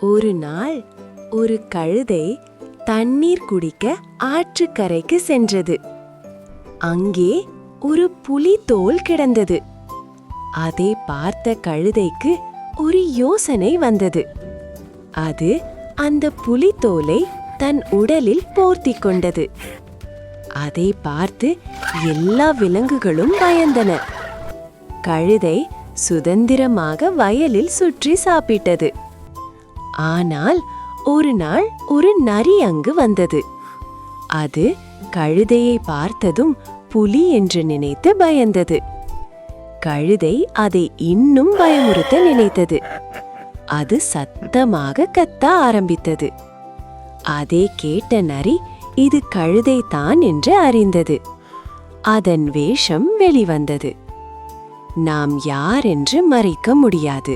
ஒரு நாள் ஒரு கழுதை தண்ணீர் குடிக்க ஆற்றுக்கரைக்கு சென்றது. அங்கே ஒரு புலி தோல் கிடந்தது. அதை பார்த்த கழுதைக்கு ஒரு யோசனை வந்தது. அது அந்த புலித்தோலை தன் உடலில் போர்த்திக் கொண்டது. அதை பார்த்து எல்லா விலங்குகளும் பயந்தன. கழுதை சுதந்திரமாக வயலில் சுற்றி சாப்பிட்டது. ஆனால் ஒரு நாள் ஒரு நரி அங்கு வந்தது. அது கழுதையை பார்த்ததும் புலி என்று நினைத்து பயந்தது. கழுதை அதை இன்னும் பயமுறுத்த நினைத்தது. அது சத்தமாக கத்த ஆரம்பித்தது. அதை கேட்ட நரி இது கழுதை தான் என்று அறிந்தது. அதன் வேஷம் வெளிவந்தது. நாம் யார் என்று மறைக்க முடியாது.